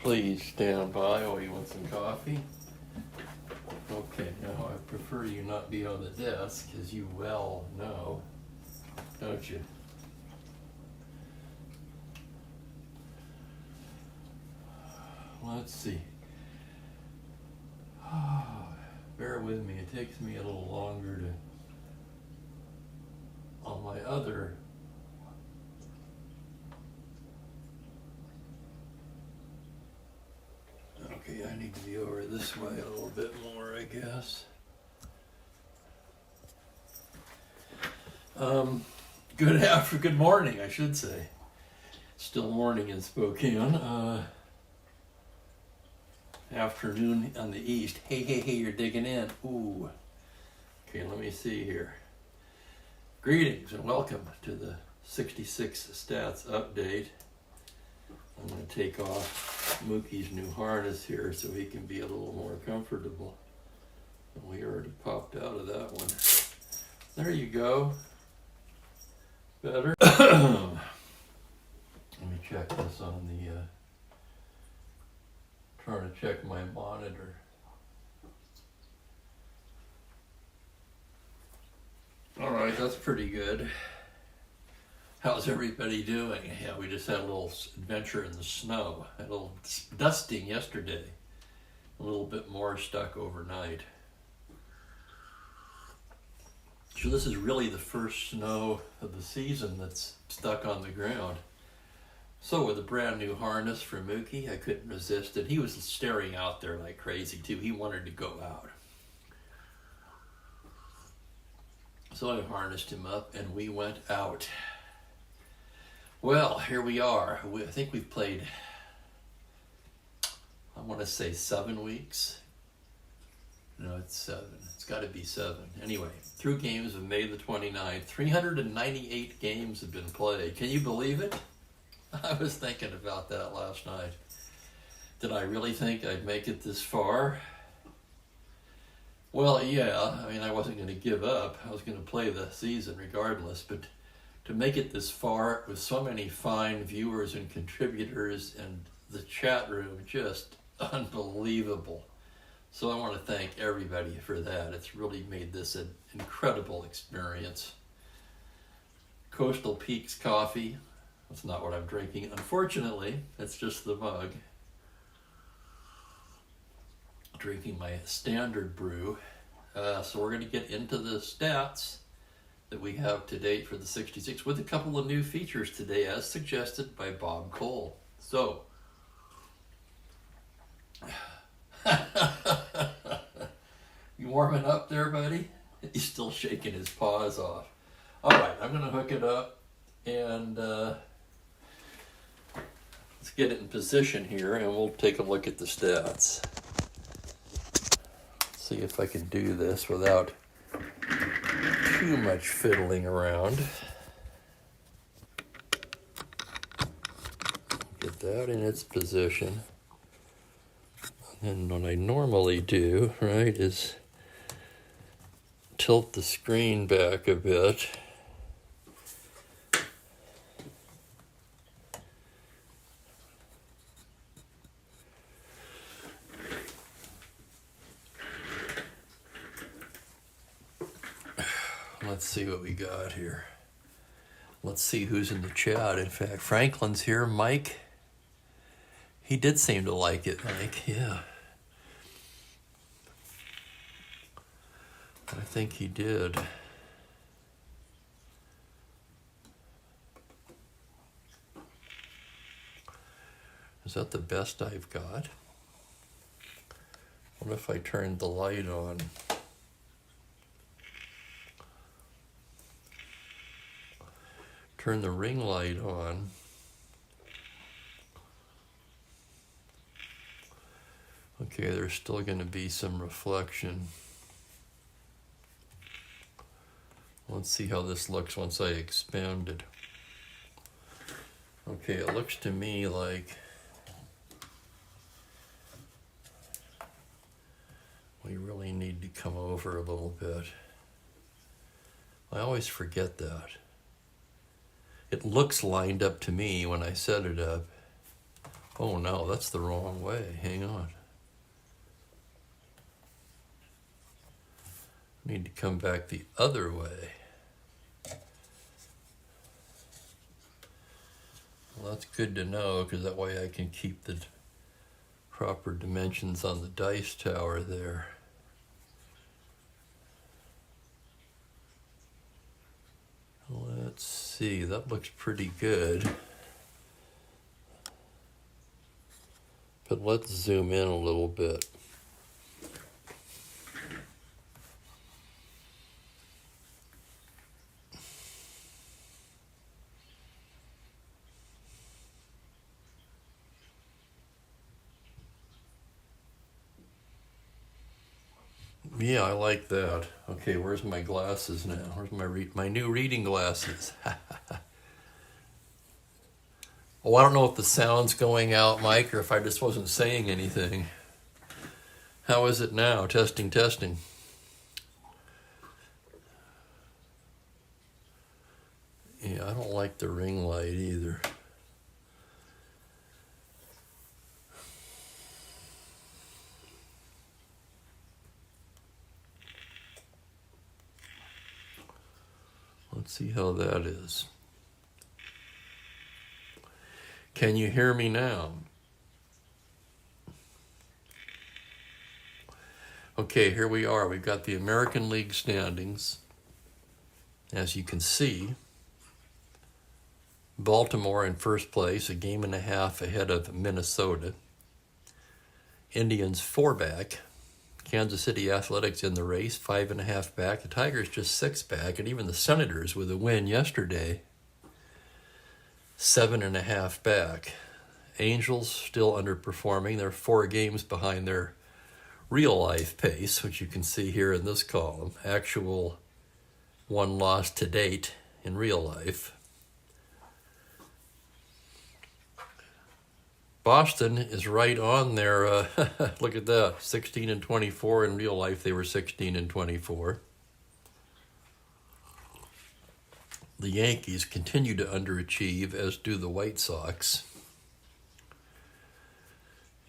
Please stand by while you want some coffee. Okay, now I prefer you not be on the desk, as you well know, don't you? Let's see. Bear with me, it takes me a little longer to, on my other okay, I need to be over this way a little bit more, I guess. Good morning, I should say. Still morning in Spokane. Afternoon on the east. Hey, you're digging in. Ooh. Okay, let me see here. Greetings and welcome to the 66 stats update. I'm going to take off Mookie's new harness here so he can be a little more comfortable. We already popped out of that one. There you go. Better. Let me check this on the, trying to check my monitor. All right, that's pretty good. How's everybody doing? Yeah, we just had a little adventure in the snow. Had a little dusting yesterday. A little bit more stuck overnight. So this is really the first snow of the season that's stuck on the ground. So with a brand new harness for Mookie, I couldn't resist it. He was staring out there like crazy too. He wanted to go out. So I harnessed him up and we went out. Well, here we are. I think we've played, I want to say 7 weeks. No, it's 7. It's got to be 7. Anyway, through games of May the 29th, 398 games have been played. Can you believe it? I was thinking about that last night. Did I really think I'd make it this far? Well, yeah. I mean, I wasn't going to give up. I was going to play the season regardless, but to make it this far with so many fine viewers and contributors and the chat room, just unbelievable. So I want to thank everybody for that. It's really made this an incredible experience. Coastal Peaks coffee. That's not what I'm drinking. Unfortunately, it's just the mug. Drinking my standard brew. So we're going to get into the stats that we have to date for the 66 with a couple of new features today as suggested by Bob Cole. So, you warming up there, buddy? He's still shaking his paws off. All right, I'm going to hook it up and let's get it in position here and we'll take a look at the stats. See if I can do this without too much fiddling around. Get that in its position. And what I normally do, right, is tilt the screen back a bit. Let's see what we got here. Let's see who's in the chat. In fact, Franklin's here. Mike, he did seem to like it, Mike. Yeah. I think he did. Is that the best I've got? What if I turned the light on? Turn the ring light on. Okay, there's still going to be some reflection. Let's see how this looks once I expand it. Okay, it looks to me like we really need to come over a little bit. I always forget that. It looks lined up to me when I set it up. Oh no, that's the wrong way. Hang on. Need to come back the other way. Well, that's good to know, because that way I can keep the proper dimensions on the dice tower there. Let's see, that looks pretty good. But let's zoom in a little bit. Yeah, I like that. Okay, where's my glasses now? Where's my new reading glasses? Oh, I don't know if the sound's going out, Mike, or if I just wasn't saying anything. How is it now? Testing, testing. Yeah, I don't like the ring light either. Let's see how that is. Can you hear me now? Okay, here we are. We've got the American League standings. As you can see, Baltimore in first place, a game and a half ahead of Minnesota. Indians 4 back. Kansas City Athletics in the race, 5.5 back. The Tigers just 6 back. And even the Senators with a win yesterday, 7.5 back. Angels still underperforming. They're 4 games behind their real life pace, which you can see here in this column. Actual 1 loss to date in real life. Boston is right on there. Look at that, 16-24. In real life, they were 16-24. The Yankees continue to underachieve, as do the White Sox.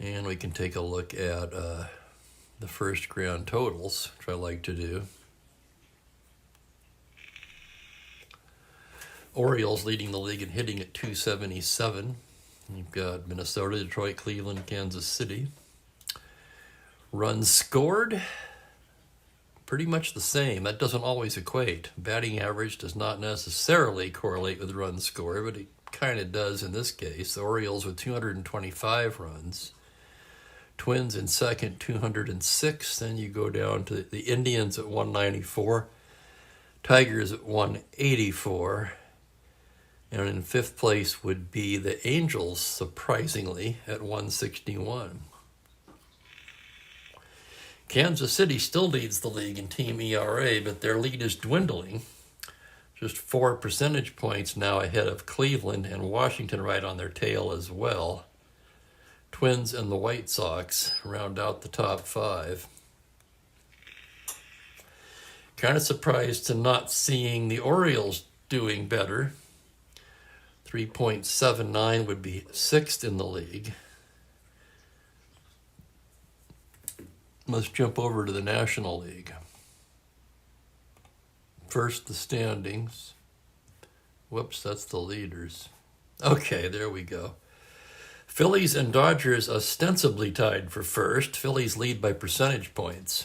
And we can take a look at the first grand totals, which I like to do. Orioles leading the league in hitting at 277. You've got Minnesota, Detroit, Cleveland, Kansas City. Runs scored, pretty much the same. That doesn't always equate. Batting average does not necessarily correlate with runs scored, but it kind of does in this case. The Orioles with 225 runs. Twins in second, 206. Then you go down to the Indians at 194. Tigers at 184. And in fifth place would be the Angels, surprisingly, at 161. Kansas City still leads the league in team ERA, but their lead is dwindling. Just 4 percentage points now ahead of Cleveland, and Washington right on their tail as well. Twins and the White Sox round out the top 5. Kind of surprised to not seeing the Orioles doing better. 3.79 would be 6th in the league. Let's jump over to the National League. First, the standings. Whoops, that's the leaders. Okay, there we go. Phillies and Dodgers ostensibly tied for first. Phillies lead by percentage points.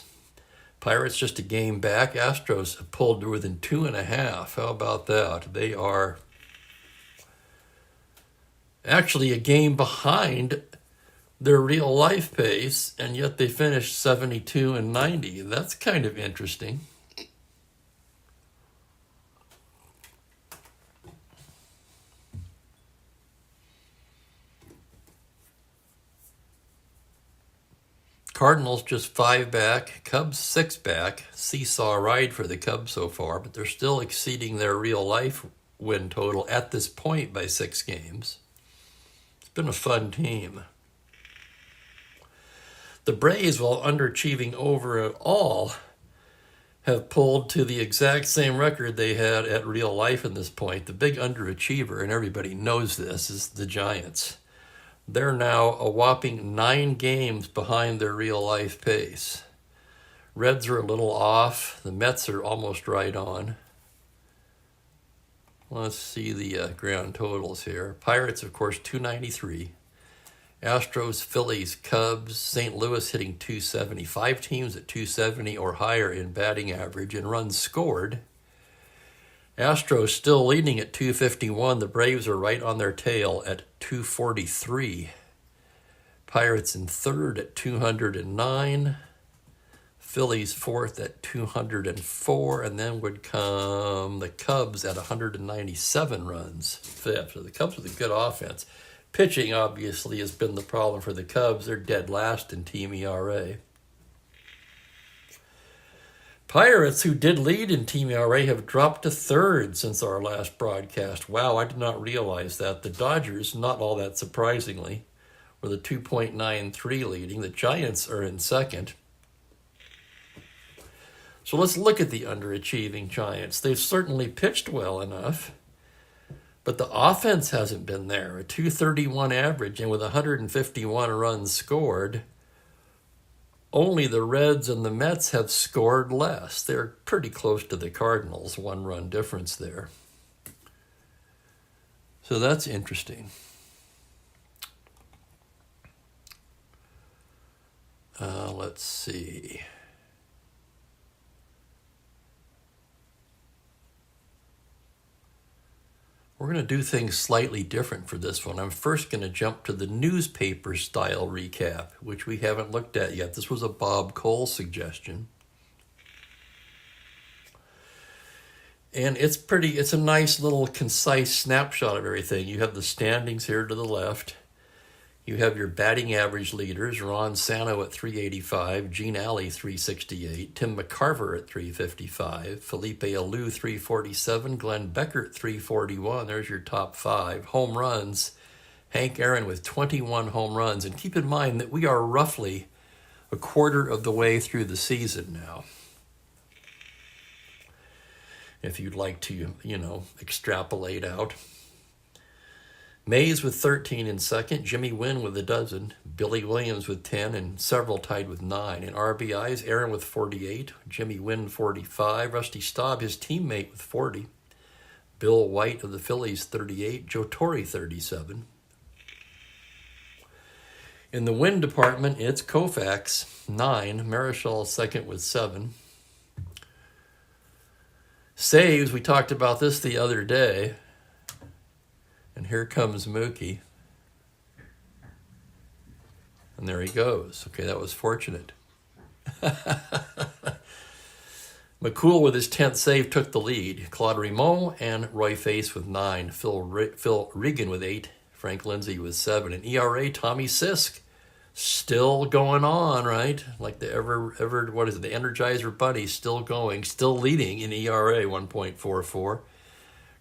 Pirates just a game back. Astros have pulled to within 2.5. How about that? They are Actually a game behind their real life pace, and yet they finished 72 and 90. That's kind of interesting. Cardinals just 5 back, Cubs 6 back. Seesaw ride for the Cubs so far, but they're still exceeding their real life win total at this point by 6 games. It's been a fun team. The Braves, while underachieving overall, have pulled to the exact same record they had at real life in this point. The big underachiever, and everybody knows this, is the Giants. They're now a whopping 9 games behind their real life pace. Reds are a little off. The Mets are almost right on. Let's see the grand totals here. Pirates, of course, 293. Astros, Phillies, Cubs, St. Louis hitting 270. 5 teams at 270 or higher in batting average and runs scored. Astros still leading at 251. The Braves are right on their tail at 243. Pirates in third at 209. Phillies fourth at 204. And then would come the Cubs at 197 runs fifth. So the Cubs with a good offense. Pitching, obviously, has been the problem for the Cubs. They're dead last in team ERA. Pirates, who did lead in team ERA, have dropped to third since our last broadcast. Wow, I did not realize that. The Dodgers, not all that surprisingly, were the 2.93 leading. The Giants are in second. So let's look at the underachieving Giants. They've certainly pitched well enough, but the offense hasn't been there. A 231 average, and with 151 runs scored, only the Reds and the Mets have scored less. They're pretty close to the Cardinals, 1-run difference there. So that's interesting. Let's see. We're going to do things slightly different for this one. I'm first going to jump to the newspaper style recap, which we haven't looked at yet. This was a Bob Cole suggestion. And it's a nice little concise snapshot of everything. You have the standings here to the left. You have your batting average leaders, Ron Santo at 385, Gene Alley 368, Tim McCarver at 355, Felipe Alou 347, Glenn Beckert 341. There's your top 5. Home runs, Hank Aaron with 21 home runs. And keep in mind that we are roughly a quarter of the way through the season now. If you'd like to, extrapolate out. Mays with 13 in second, Jimmy Wynn with 12, Billy Williams with 10, and several tied with 9. In RBIs, Aaron with 48, Jimmy Wynn 45, Rusty Staub, his teammate, with 40, Bill White of the Phillies 38, Joe Torre 37. In the win department, it's Koufax 9, Marichal second with 7. Saves, we talked about this the other day. And here comes Mookie. And there he goes. Okay, that was fortunate. McCool with his 10th save took the lead. Claude Rameau and Roy Face with 9. Phil Regan with 8. Frank Lindsay with 7. And ERA, Tommy Sisk still going on, right? Like the the Energizer Bunny, still going, still leading in ERA, 1.44.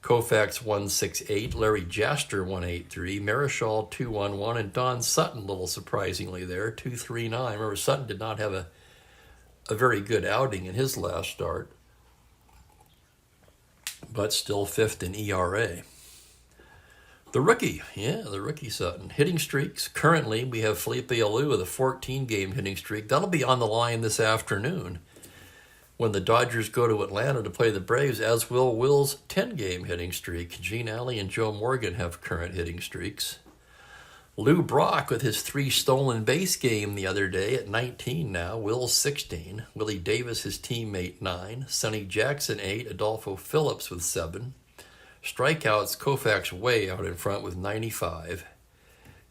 Koufax 168, Larry Jaster 183, Marichal 211, and Don Sutton, a little surprisingly there, 239. Remember, Sutton did not have a very good outing in his last start, but still 5th in ERA. The rookie Sutton. Hitting streaks. Currently, we have Felipe Alou with a 14-game hitting streak. That'll be on the line this afternoon when the Dodgers go to Atlanta to play the Braves, as will Will's 10-game hitting streak. Gene Alley and Joe Morgan have current hitting streaks. Lou Brock with his 3 stolen base game the other day at 19 now. Will's 16. Willie Davis, his teammate, 9. Sonny Jackson, 8. Adolfo Phillips with 7. Strikeouts, Koufax way out in front with 95.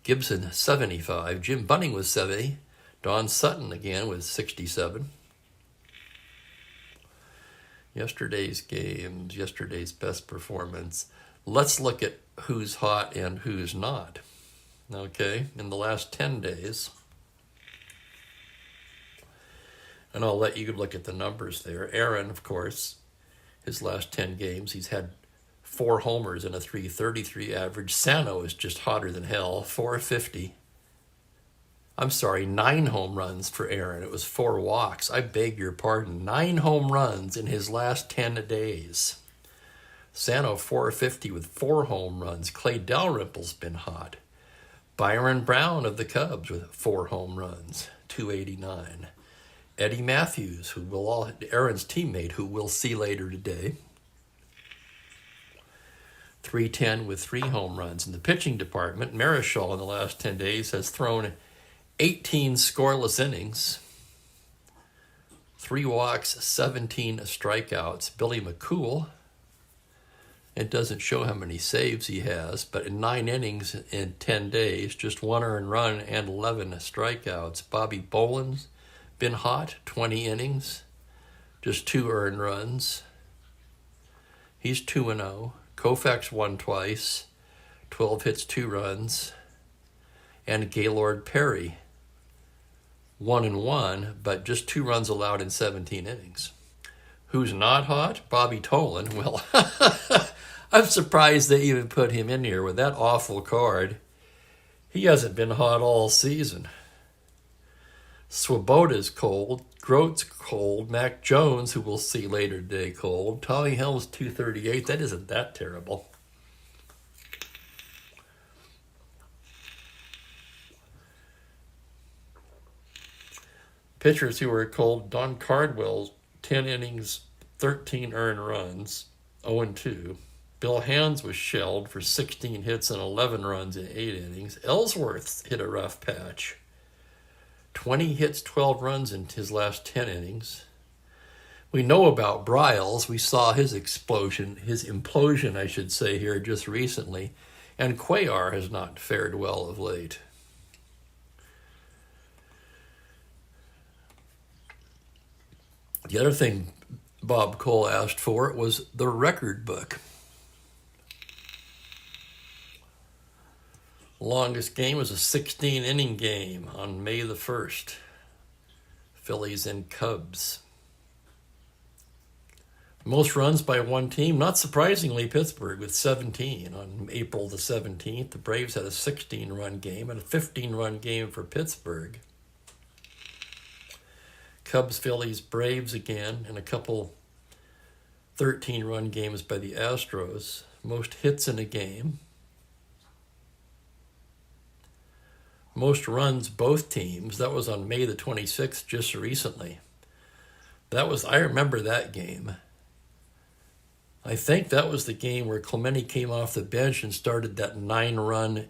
Gibson, 75. Jim Bunning was 70. Don Sutton again with 67. Yesterday's games, yesterday's best performance. Let's look at who's hot and who's not. Okay, in the last 10 days. And I'll let you look at the numbers there. Aaron, of course, his last 10 games, he's had 4 homers and a .333 average. Sano is just hotter than hell, 450. I'm sorry, 9 home runs for Aaron. It was 4 walks. I beg your pardon. 9 home runs in his last 10 days. Sano, 450 with 4 home runs. Clay Dalrymple's been hot. Byron Brown of the Cubs with 4 home runs, 289. Eddie Matthews, Aaron's teammate, who we'll see later today, 310 with 3 home runs. In the pitching department, Marichal in the last 10 days has thrown 18 scoreless innings, 3 walks, 17 strikeouts. Billy McCool, it doesn't show how many saves he has, but in 9 innings in 10 days, just 1 earned run and 11 strikeouts. Bobby Boland's been hot, 20 innings, just 2 earned runs. He's 2-0. Koufax won twice, 12 hits, 2 runs. And Gaylord Perry, 1-1, but just 2 runs allowed in 17 innings. Who's not hot? Bobby Tolan. Well, I'm surprised they even put him in here with that awful card. He hasn't been hot all season. Swoboda's cold. Grote's cold. Mac Jones, who we'll see later today, cold. Tommy Helm's 238. That isn't that terrible. Pitchers who were cold: Don Cardwell, 10 innings, 13 earned runs, 0-2. Bill Hands was shelled for 16 hits and 11 runs in 8 innings. Ellsworth hit a rough patch. 20 hits, 12 runs in his last 10 innings. We know about Bryles. We saw his implosion, I should say, here just recently. And Cuellar has not fared well of late. The other thing Bob Cole asked for was the record book. Longest game was a 16-inning game on May the 1st. Phillies and Cubs. Most runs by one team, not surprisingly, Pittsburgh with 17 on April the 17th. The Braves had a 16-run game and a 15-run game for Pittsburgh. Cubs, Phillies, Braves again, and a couple 13-run games by the Astros. Most hits in a game. Most runs, both teams. That was on May the 26th, just recently. I remember that game. I think that was the game where Clemente came off the bench and started that 9-run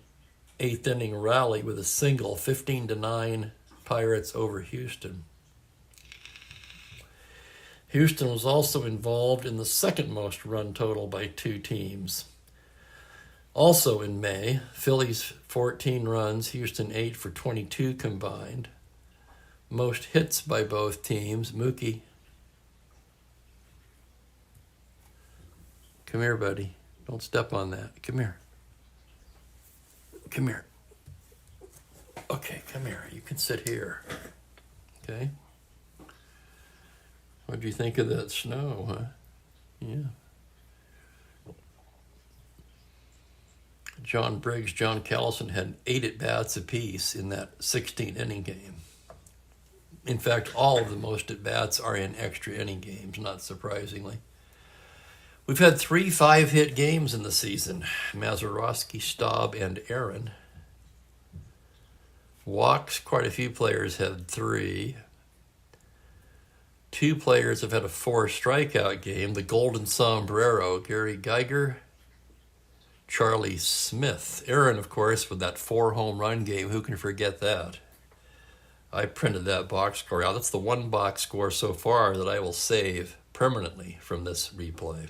8th-inning rally with a single, 15-9 Pirates over Houston. Houston was also involved in the second most run total by 2 teams. Also in May, Phillies 14 runs, Houston 8 for 22 combined. Most hits by both teams. Mookie. Come here, buddy. Don't step on that. Come here. Come here. Okay, come here. You can sit here. Okay? What'd you think of that snow, huh? Yeah. John Briggs, John Callison had 8 at-bats apiece in that 16-inning game. In fact, all of the most at-bats are in extra inning games, not surprisingly. We've had 3 5-hit games in the season. Mazeroski, Staub, and Aaron. Walks, quite a few players had 3. 2 players have had a 4 strikeout game. The Golden Sombrero, Gary Geiger, Charlie Smith. Aaron, of course, with that 4 home run game. Who can forget that? I printed that box score out. That's the one box score so far that I will save permanently from this replay.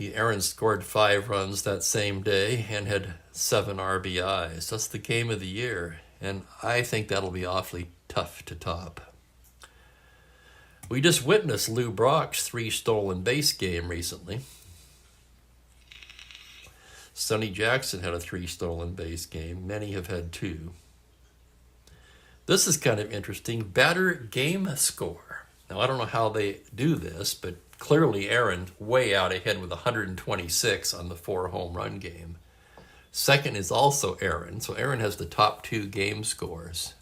Aaron scored 5 runs that same day and had 7 RBIs. That's the game of the year, and I think that'll be awfully tough to top. We just witnessed Lou Brock's 3 stolen base game recently. Sonny Jackson had a 3 stolen base game. Many have had 2. This is kind of interesting. Batter game score. Now, I don't know how they do this, but clearly Aaron way out ahead with 126 on the 4 home run game. Second is also Aaron, so Aaron has the top 2 game scores.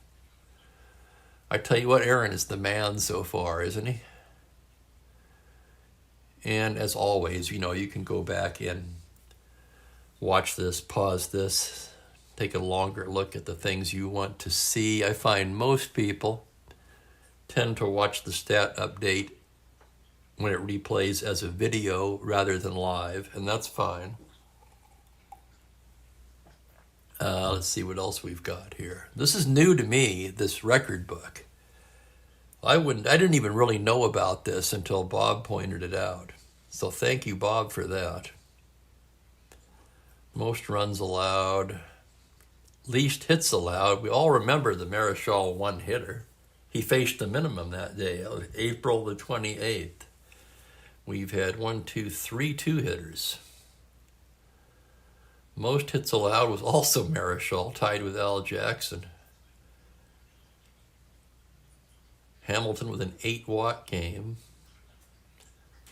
I tell you what, Aaron is the man so far, isn't he? And as always, you can go back and watch this, pause this, take a longer look at the things you want to see. I find most people tend to watch the stat update when it replays as a video rather than live, and that's fine. Let's see what else we've got here. This is new to me, this record book. I didn't even really know about this until Bob pointed it out. So thank you, Bob, for that. Most runs allowed, least hits allowed. We all remember the Marichal one-hitter. He faced the minimum that day, April the 28th. We've had 3 two-hitters. Most hits allowed was also Marichal, tied with Al Jackson. Hamilton with an 8-watt game.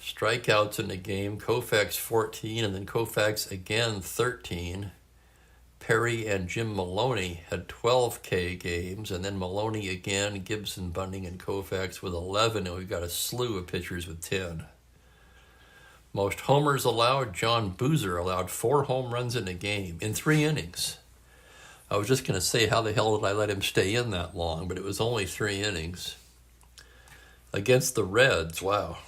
Strikeouts in the game, Koufax 14, and then Koufax again 13. Perry and Jim Maloney had 12K games, and then Maloney again, Gibson, Bunting, and Koufax with 11, and we've got a slew of pitchers with 10. Most homers allowed, John Boozer allowed 4 home runs in a game in 3 innings. I was just going to say, how the hell did I let him stay in that long? But it was only 3 innings. Against the Reds, wow.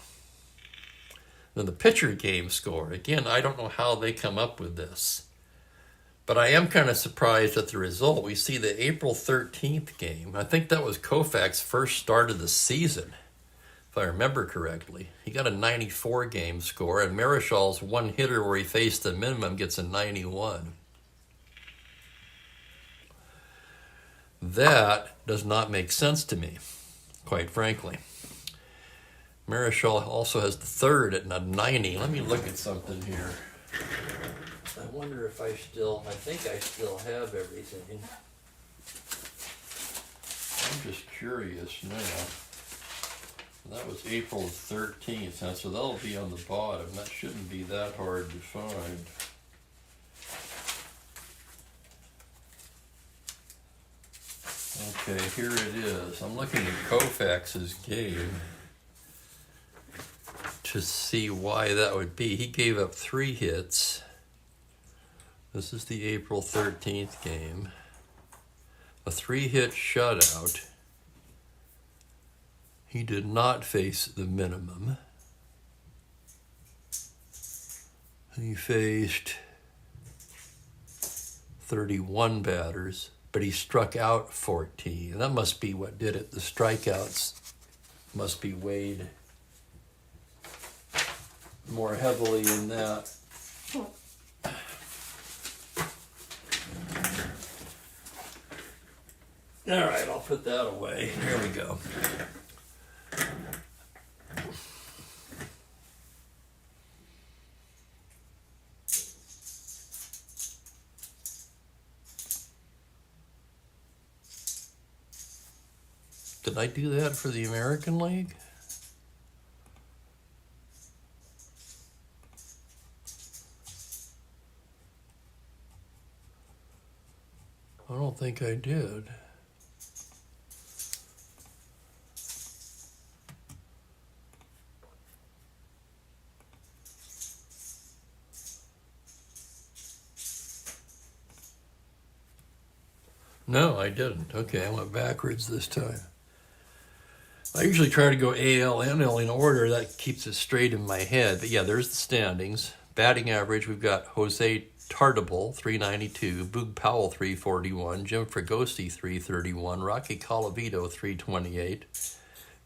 Then the pitcher game score. Again, I don't know how they come up with this. But I am kind of surprised at the result. We see the April 13th game. I think that was Koufax's first start of the season, if I remember correctly. He got a 94 game score, and Marichal's one hitter where he faced the minimum gets a 91. That does not make sense to me, quite frankly. Marichal also has the third at a 90. Let me look at something here. I wonder if I think I still have everything. I'm just curious now. That was April 13th, so that'll be on the bottom. That shouldn't be that hard to find. Okay, here it is. I'm looking at Koufax's game to see why that would be. He gave up 3 hits. This is the April 13th game. A 3-hit shutout. He did not face the minimum. He faced 31 batters, but he struck out 14. That must be what did it. The strikeouts must be weighed more heavily in that. All right, I'll put that away. Here we go. Did I do that for the American League? I don't think I did. No, I didn't. Okay, I went backwards this time. I usually try to go AL, NL in order. That keeps it straight in my head. But yeah, there's the standings. Batting average, we've got Jose Tartable, 392, Boog Powell, 341, Jim Fregosi, 331, Rocky Colavito, 328,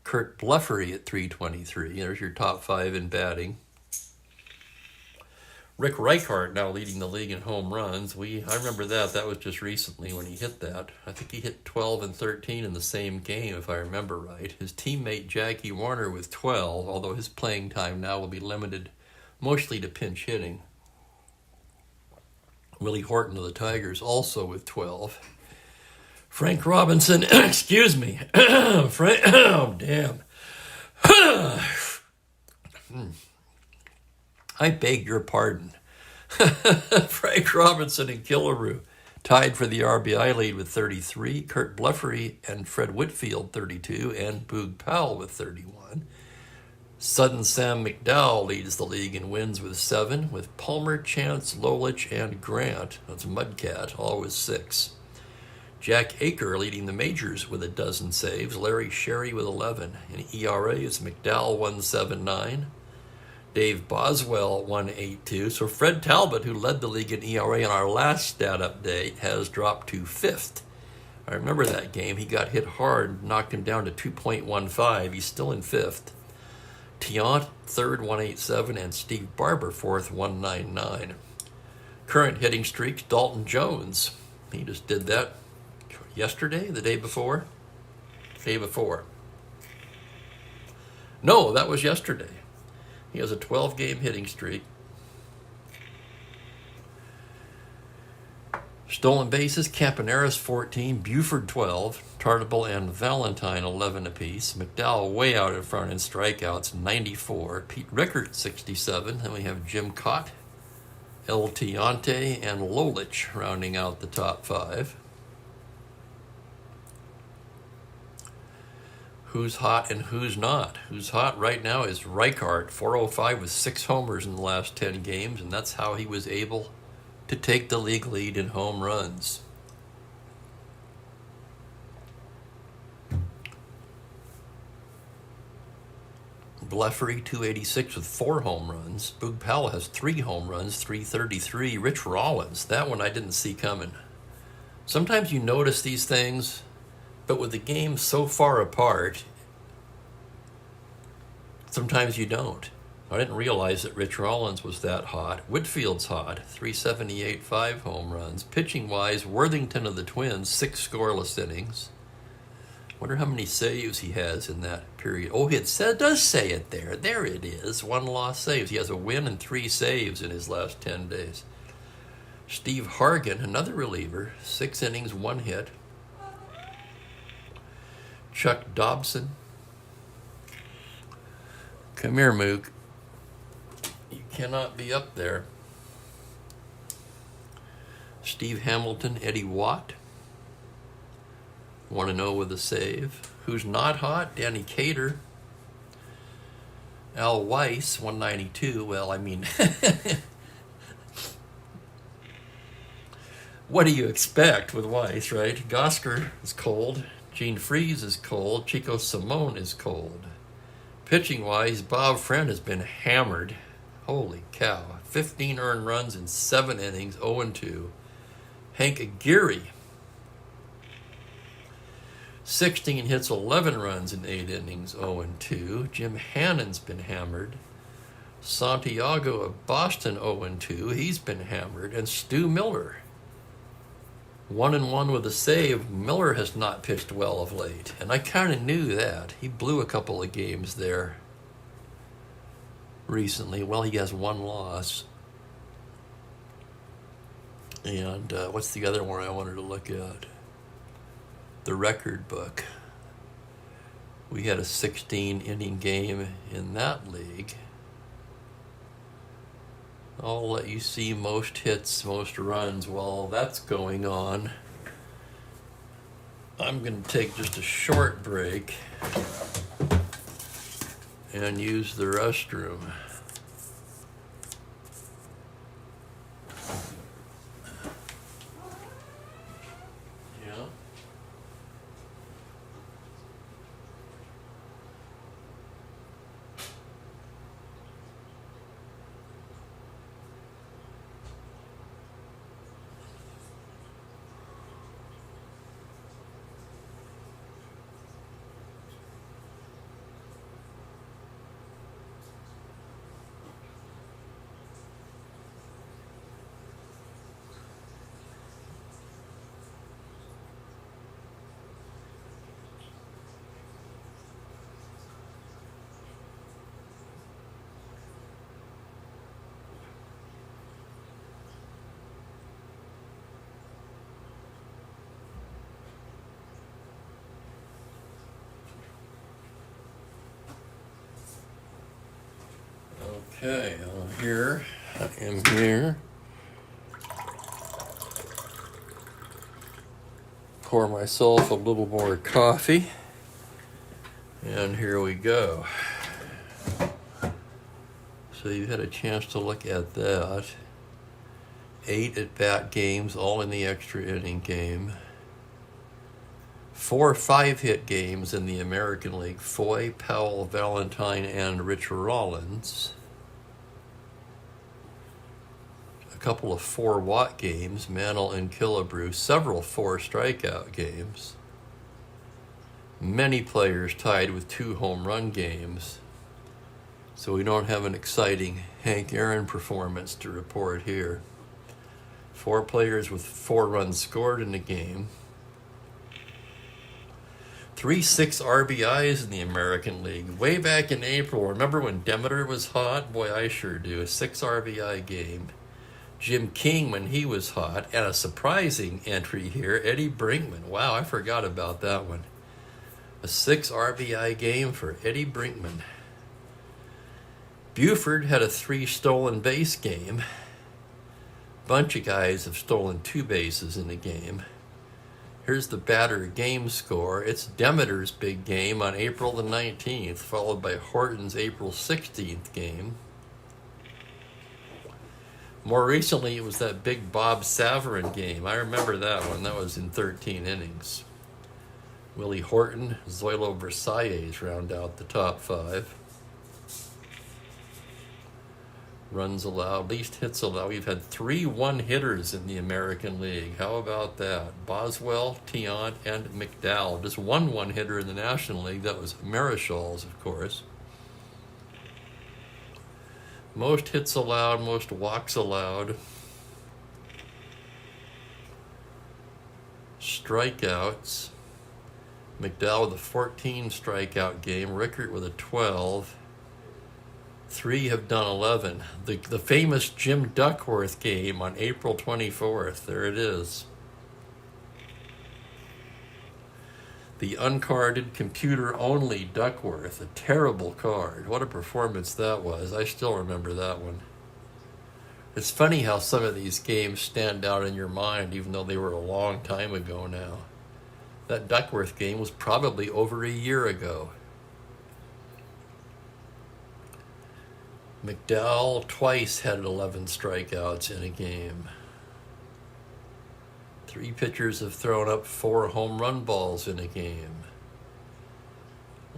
Kurt Bleffery at 323. There's your top 5 in batting. Rick Reichart now leading the league in home runs. I remember that. That was just recently when he hit that. I think he hit 12 and 13 in the same game, if I remember right. His teammate Jackie Warner with 12, although his playing time now will be limited mostly to pinch hitting. Willie Horton of the Tigers also with 12. Frank Robinson, excuse me. Oh, damn. I beg your pardon. Frank Robinson and Killaroo tied for the RBI lead with 33. Kurt Bleffery and Fred Whitfield 32, and Boog Powell with 31. Sudden Sam McDowell leads the league in wins with 7, with Palmer, Chance, Lolich, and Grant, that's Mudcat, all with 6. Jack Aker leading the majors with 12 saves. Larry Sherry with 11. In ERA is McDowell 1.79. Dave Boswell 1.82. So Fred Talbot, who led the league in ERA on our last stat update, has dropped to 5th. I remember that game. He got hit hard, knocked him down to 2.15. He's still in 5th. Tiant, 3rd, 1.87, and Steve Barber, 4th, 1.99. Current hitting streaks, Dalton Jones. He just did that yesterday, the day before? Day before. No, that was yesterday. He has a 12-game hitting streak. Stolen bases, Campaneris 14, Buford 12, Tartable and Valentine 11 apiece. McDowell way out in front in strikeouts, 94. Pete Rickert 67. Then we have Jim Cott, El Tiante, and Lolich rounding out the top 5. Who's hot and who's not? Who's hot right now is Reichart, 405 with 6 homers in the last 10 games, and that's how he was able to take the league lead in home runs. Bleffery, 286 with 4 home runs. Boog Powell has 3 home runs, 333. Rich Rollins, that one I didn't see coming. Sometimes you notice these things, but with the game so far apart, sometimes you don't. I didn't realize that Rich Rollins was that hot. Whitfield's hot, 378, 5 home runs. Pitching-wise, Worthington of the Twins, 6 scoreless innings. Wonder how many saves he has in that period. Oh, it does say it there. There it is, 1 loss saves. He has a win and 3 saves in his last 10 days. Steve Hargan, another reliever, 6 innings, 1 hit. Chuck Dobson. Come here, Mook. You cannot be up there. Steve Hamilton, Eddie Watt. 1-0 with a save. Who's not hot? Danny Cater. Al Weiss, 192. Well, I mean, what do you expect with Weiss, right? Gosker is cold. Gene Freeze is cold. Chico Simone is cold. Pitching-wise, Bob Friend has been hammered. Holy cow. 15 earned runs in 7 innings, 0-2. Hank Aguirre, 16 hits, 11 runs in 8 innings, 0-2. Jim Hannon's been hammered. Santiago of Boston, 0-2. He's been hammered. And Stu Miller, 1-1 with a save. Miller has not pitched well of late, and I kind of knew that. He blew a couple of games there recently. Well, he has 1 loss. And what's the other one I wanted to look at? The record book. We had a 16-inning game in that league. I'll let you see most hits, most runs while that's going on. I'm going to take just a short break and use the restroom. Okay, here. I am here. Pour myself a little more coffee. And here we go. So you had a chance to look at that. 8 at-bat games, all in the extra inning game. 4 5-hit games in the American League. Foy, Powell, Valentine, and Rich Rollins. A couple of 4-watt games, Mantle and Killebrew. Several 4-strikeout games. Many players tied with 2 home run games. So we don't have an exciting Hank Aaron performance to report here. 4 players with 4 runs scored in the game. 3 6 RBIs in the American League. Way back in April, remember when Demeter was hot? Boy, I sure do. A 6 RBI game. Jim King when he was hot. And a surprising entry here, Eddie Brinkman. Wow, I forgot about that one. A 6 RBI game for Eddie Brinkman. Buford had a 3 stolen base game. Bunch of guys have stolen 2 bases in the game. Here's the batter game score. It's Demeter's big game on April the 19th, followed by Horton's April 16th game. More recently, it was that big Bob Savarin game. I remember that one. That was in 13 innings. Willie Horton, Zoilo Versailles round out the top 5. Runs allowed, least hits allowed. We've had 3 one-hitters in the American League. How about that? Boswell, Tiant, and McDowell. Just one one-hitter in the National League. That was Marischal's, of course. Most hits allowed, most walks allowed. Strikeouts. McDowell with a 14 strikeout game. Rickert with a 12. 3 have done 11. The famous Jim Duckworth game on April 24th. There it is. The uncarded, computer-only Duckworth. A terrible card. What a performance that was. I still remember that one. It's funny how some of these games stand out in your mind, even though they were a long time ago now. That Duckworth game was probably over a year ago. McDowell twice had 11 strikeouts in a game. 3 pitchers have thrown up 4 home run balls in a game.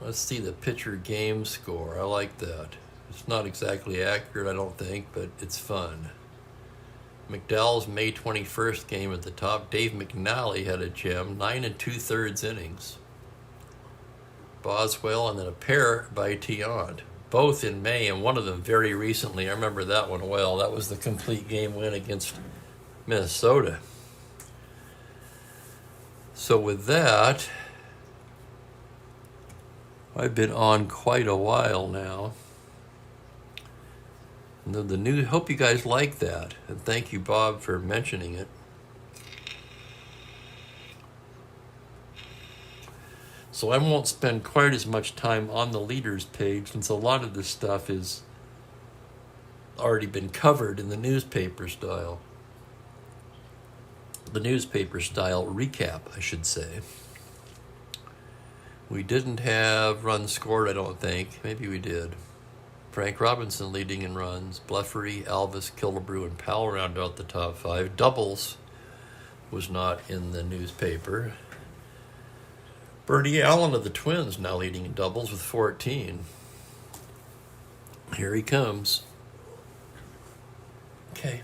Let's see the pitcher game score. I like that. It's not exactly accurate, I don't think, but it's fun. McDowell's May 21st game at the top. Dave McNally had a gem, 9 2/3 innings. Boswell and then a pair by Tiant. Both in May, and one of them very recently. I remember that one well. That was the complete game win against Minnesota. So with that, I've been on quite a while now. And the new, hope you guys like that. And thank you, Bob, for mentioning it. So I won't spend quite as much time on the leaders page since a lot of this stuff is already been covered in the newspaper style. The newspaper style recap, I should say. We didn't have runs scored, I don't think. Maybe we did. Frank Robinson leading in runs. Blefary, Alvis, Killebrew, and Powell round out the top 5. Doubles was not in the newspaper. Bernie Allen of the Twins now leading in doubles with 14. Here he comes. Okay.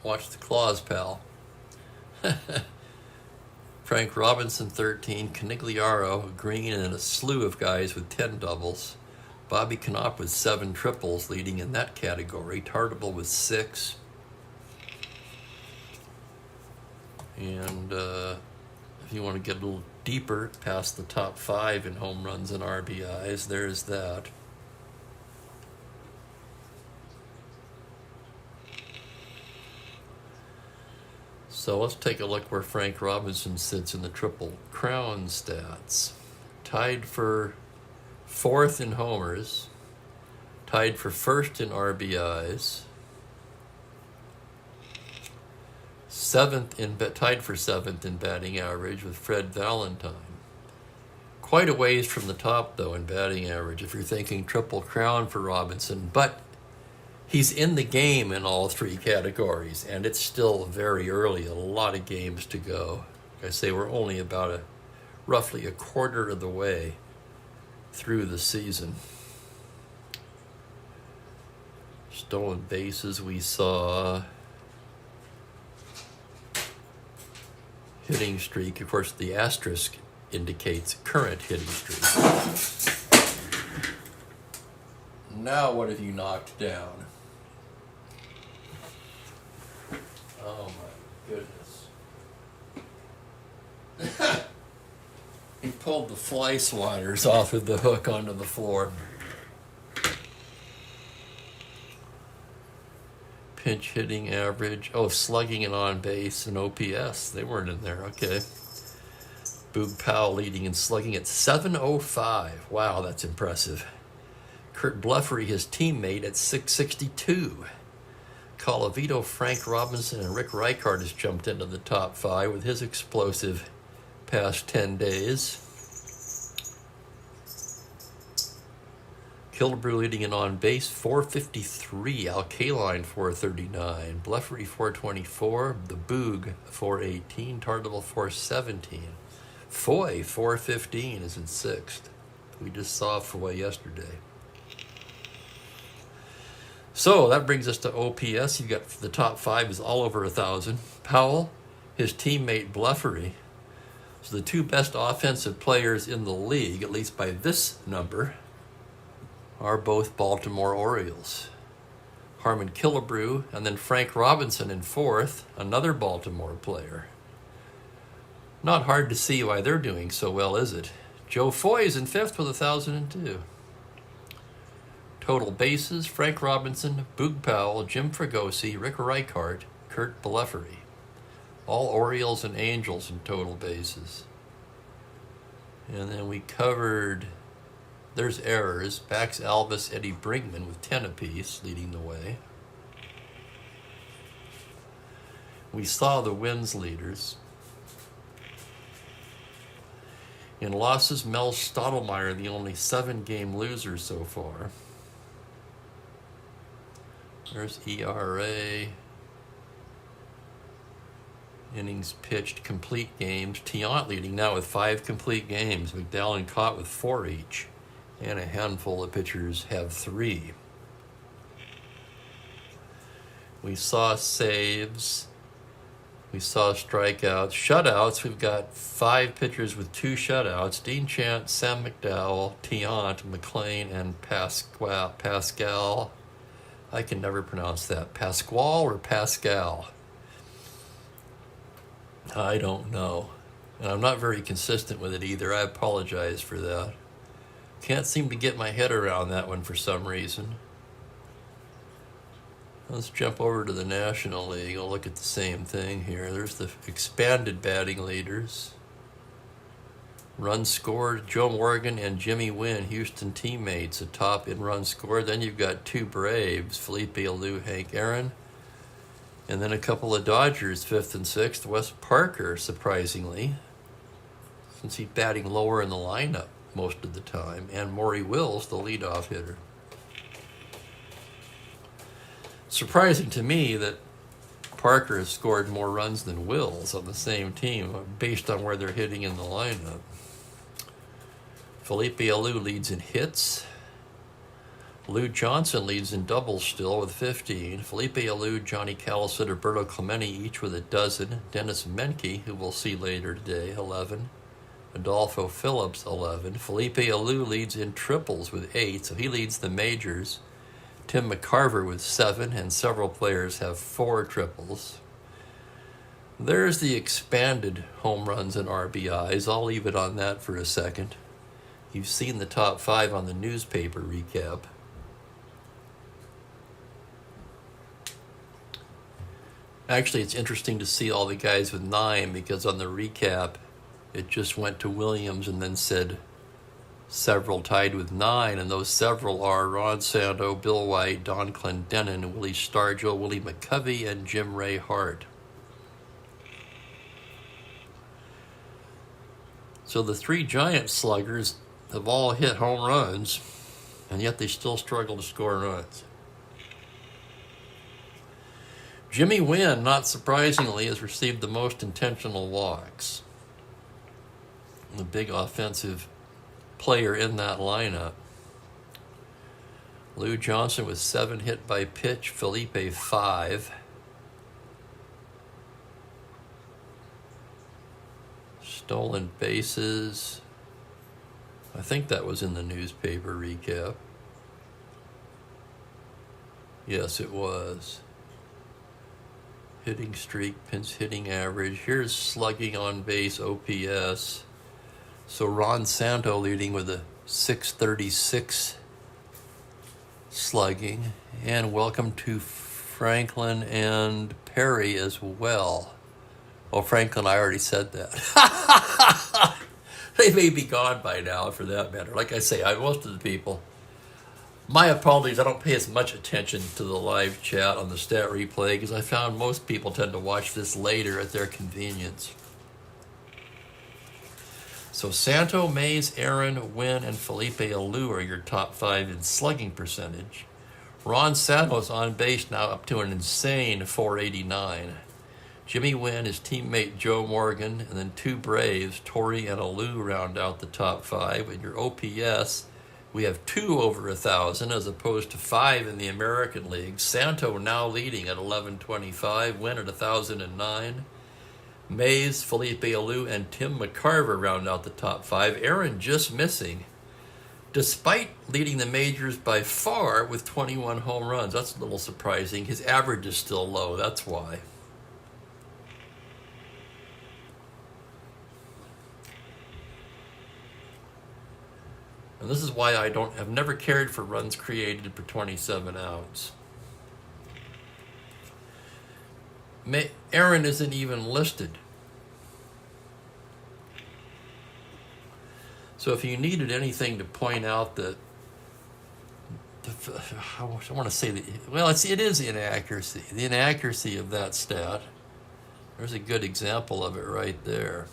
Watch the claws, pal. Frank Robinson, 13. Canigliaro, Green, and a slew of guys with 10 doubles. Bobby Knopp with 7 triples, leading in that category. Tartable with 6. And if you want to get a little deeper past the top 5 in home runs and RBIs, there's that. So let's take a look where Frank Robinson sits in the Triple Crown stats. Tied for 4th in homers, tied for first in RBIs, tied for seventh in batting average with Fred Valentine. Quite a ways from the top, though, in batting average if you're thinking Triple Crown for Robinson, but he's in the game in all three categories, and it's still very early, a lot of games to go. Like I say, we're only about roughly a quarter of the way through the season. Stolen bases we saw. Hitting streak, of course, the asterisk indicates current hitting streak. Now what have you knocked down? Oh my goodness. He pulled the fly swatters off of the hook onto the floor. Pinch hitting average. Oh, slugging and on base and OPS. They weren't in there. Okay. Boog Powell leading in slugging at 705. Wow, that's impressive. Kurt Blefary, his teammate, at 662. Colavito, Frank Robinson, and Rick Reichard has jumped into the top 5 with his explosive past 10 days. Killebrew leading in on base, 453. Al Kaline, 439. Blefary, 424. The Boog, 418. Tardeville, 417. Foy, 415, is in 6th. We just saw Foy yesterday. So that brings us to OPS. You've got the top 5 is all over 1,000. Powell, his teammate Blefary. So the two best offensive players in the league, at least by this number, are both Baltimore Orioles. Harmon Killebrew, and then Frank Robinson in 4th, another Baltimore player. Not hard to see why they're doing so well, is it? Joe Foy is in 5th with 1,002. Total bases, Frank Robinson, Boog Powell, Jim Fregosi, Rick Reichard, Kurt Blefary. All Orioles and Angels in total bases. And then we covered, there's errors, Bax Alvis, Eddie Brinkman with 10 apiece, leading the way. We saw the wins leaders. In losses, Mel Stottlemyre, the only 7-game loser so far. There's ERA. Innings pitched, complete games. Tiant leading now with 5 complete games. McDowell and Cott with 4 each. And a handful of pitchers have 3. We saw saves. We saw strikeouts. Shutouts, we've got 5 pitchers with 2 shutouts. Dean Chant, Sam McDowell, Tiant, McLean, and Pascal. I can never pronounce that. Pasquale or Pascal? I don't know. And I'm not very consistent with it either. I apologize for that. Can't seem to get my head around that one for some reason. Let's jump over to the National League. I'll look at the same thing here. There's the expanded batting leaders. Runs scored, Joe Morgan and Jimmy Wynn, Houston teammates, atop in runs scored. Then you've got 2 Braves, Felipe Alou, Hank Aaron. And then a couple of Dodgers, 5th and 6th. Wes Parker, surprisingly, since he's batting lower in the lineup most of the time. And Maury Wills, the leadoff hitter. Surprising to me that Parker has scored more runs than Wills on the same team based on where they're hitting in the lineup. Felipe Alou leads in hits. Lou Johnson leads in doubles still with 15. Felipe Alou, Johnny Callis, and Roberto Clemente each with a dozen. Dennis Menke, who we'll see later today, 11. Adolfo Phillips, 11. Felipe Alou leads in triples with 8, so he leads the majors. Tim McCarver with 7, and several players have 4 triples. There's the expanded home runs and RBIs. I'll leave it on that for a second. You've seen the top 5 on the newspaper recap. Actually, it's interesting to see all the guys with 9 because on the recap, it just went to Williams and then said several tied with 9, and those several are Ron Santo, Bill White, Don Clendenin, Willie Stargell, Willie McCovey, and Jim Ray Hart. So the 3 giant sluggers have all hit home runs, and yet they still struggle to score runs. Jimmy Wynn, not surprisingly, has received the most intentional walks. The big offensive player in that lineup. Lou Johnson with 7 hit by pitch, Felipe 5. Stolen bases. I think that was in the newspaper recap. Yes, it was. Hitting streak, pinch hitting average. Here's slugging on base, OPS. So Ron Santo leading with a 636 slugging. And welcome to Franklin and Perry as well. Oh, Franklin, I already said that. They may be gone by now, for that matter. Like I say, most of the people, my apologies, I don't pay as much attention to the live chat on the stat replay because I found most people tend to watch this later at their convenience. So Santo, Mays, Aaron, Wynn, and Felipe Alou are your top 5 in slugging percentage. Ron Santos on base now up to an insane 489. Jimmy Wynn, his teammate Joe Morgan, and then 2 Braves, Torrey and Alou, round out the top 5. In your OPS, we have 2 over 1,000 as opposed to 5 in the American League. Santo now leading at 1125, Wynn at 1,009. Mays, Felipe Alou, and Tim McCarver round out the top 5. Aaron just missing, despite leading the majors by far with 21 home runs. That's a little surprising. His average is still low, that's why. And this is why I've never cared for runs created per 27 outs. Aaron isn't even listed. So if you needed anything to point out that, I want to say that, well, it is inaccuracy. The inaccuracy of that stat. There's a good example of it right there.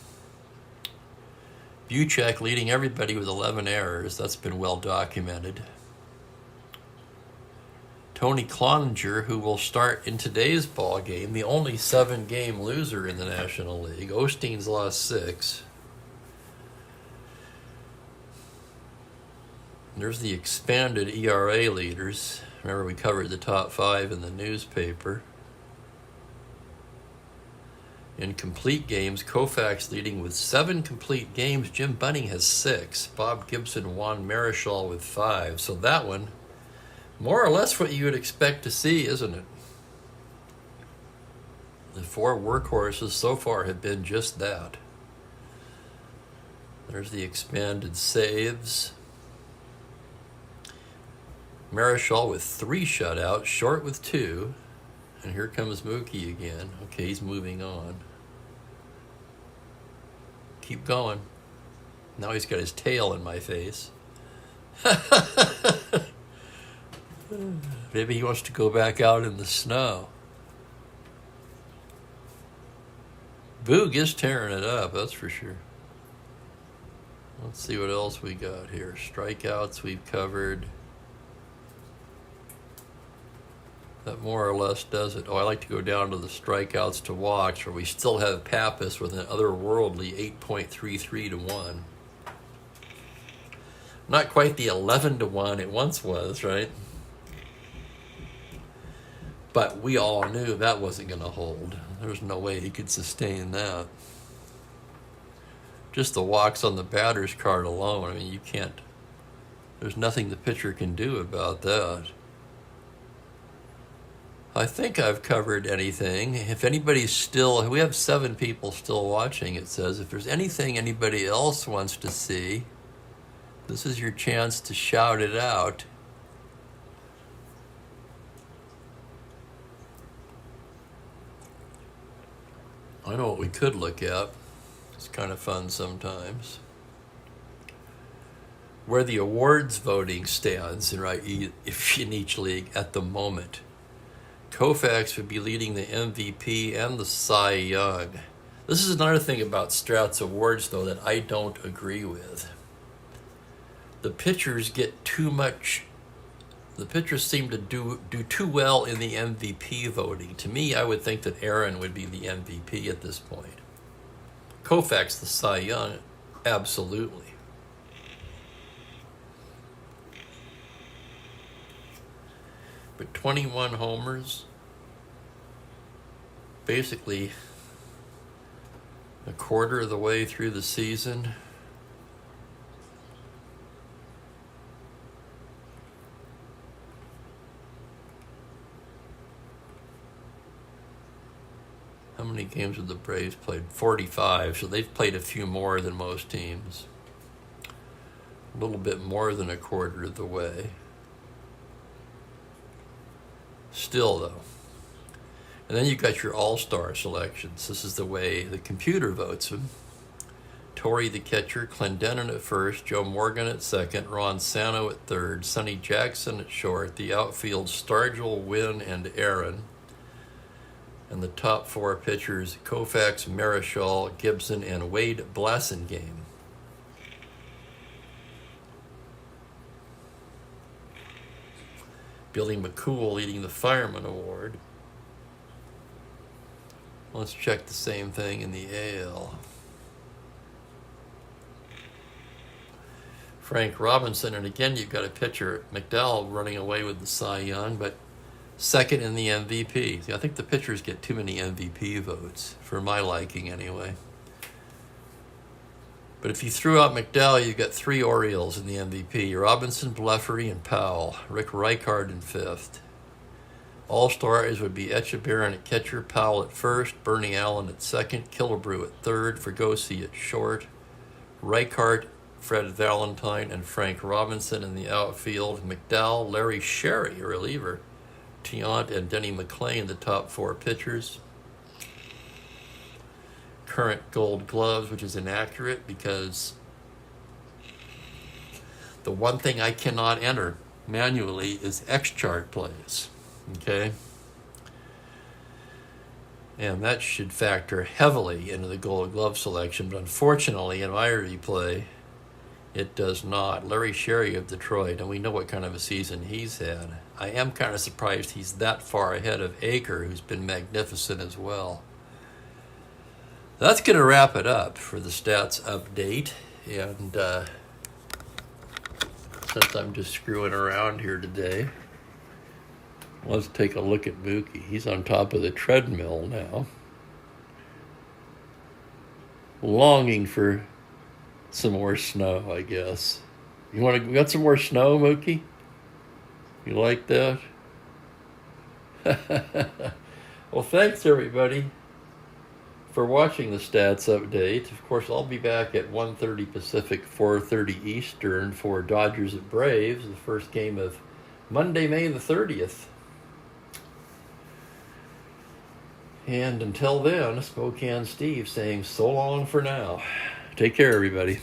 Buchek leading everybody with 11 errors. That's been well documented. Tony Cloninger, who will start in today's ball game, the only 7-game loser in the National League. Osteen's lost 6. There's the expanded ERA leaders. Remember, we covered the top 5 in the newspaper. In complete games, Koufax leading with 7 complete games. Jim Bunning has 6. Bob Gibson, Juan Marichal with 5. So that one, more or less what you would expect to see, isn't it? The 4 workhorses so far have been just that. There's the expanded saves. Marichal with 3 shutouts, Short with 2. And here comes Mookie again. Okay, he's moving on. Keep going. Now he's got his tail in my face. Maybe he wants to go back out in the snow. Boog is tearing it up, that's for sure. Let's see what else we got here. Strikeouts we've covered. That more or less does it. Oh, I like to go down to the strikeouts to walks, where we still have Pappas with an otherworldly 8.33 to 1. Not quite the 11 to 1 it once was, right? But we all knew that wasn't going to hold. There was no way he could sustain that. Just the walks on the batter's card alone, I mean, you can't, there's nothing the pitcher can do about that. I think I've covered anything. If anybody's still, we have 7 people still watching, it says. If there's anything anybody else wants to see, this is your chance to shout it out. I know what we could look at. It's kind of fun sometimes. where the awards voting stands in each league at the moment. Koufax would be leading the MVP and the Cy Young. This is another thing about Strat's awards, though, that I don't agree with. The pitchers get too much. The pitchers seem to do too well in the MVP voting. To me, I would think that Aaron would be the MVP at this point. Koufax, the Cy Young, absolutely. But 21 homers, basically a quarter of the way through the season. How many games have the Braves played? 45, so they've played a few more than most teams. A little bit more than a quarter of the way. Still, though. And then you've got your all-star selections. This is the way the computer votes them. Torrey the catcher, Clendenon at first, Joe Morgan at second, Ron Santo at third, Sonny Jackson at short, the outfield Stargell, Wynn, and Aaron. And the top four pitchers, Koufax, Marichal, Gibson, and Wade Blasingame. Billy McCool leading the Fireman Award. Let's check the same thing in the AL. Frank Robinson, and again you've got a pitcher, McDowell, running away with the Cy Young, but second in the MVP. See, I think the pitchers get too many MVP votes, for my liking anyway. But if you threw out McDowell, you've got three Orioles in the MVP. Robinson, Blefary, and Powell. Rick Reichard in fifth. All-Stars would be Echeverria at catcher, Powell at first, Bernie Allen at second, Killebrew at third, Fregosi at short, Reichard, Fred Valentine, and Frank Robinson in the outfield. McDowell, Larry Sherry, a reliever, Tiant, and Denny McClain, the top four pitchers. Current Gold Gloves, which is inaccurate because the one thing I cannot enter manually is X-chart plays, okay? And that should factor heavily into the Gold Glove selection, but unfortunately in my replay, it does not. Larry Sherry of Detroit, and we know what kind of a season he's had. I am kind of surprised he's that far ahead of Aker, who's been magnificent as well. That's going to wrap it up for the stats update. And since I'm just screwing around here today, let's take a look at Mookie. He's on top of the treadmill now, longing for some more snow, I guess. We got some more snow, Mookie? You like that? Well, thanks, everybody, for watching the stats update. Of course, I'll be back at 1:30 Pacific, 4:30 Eastern for Dodgers at Braves, the first game of Monday, May the 30th. And until then, Spokane Steve saying so long for now. Take care, everybody.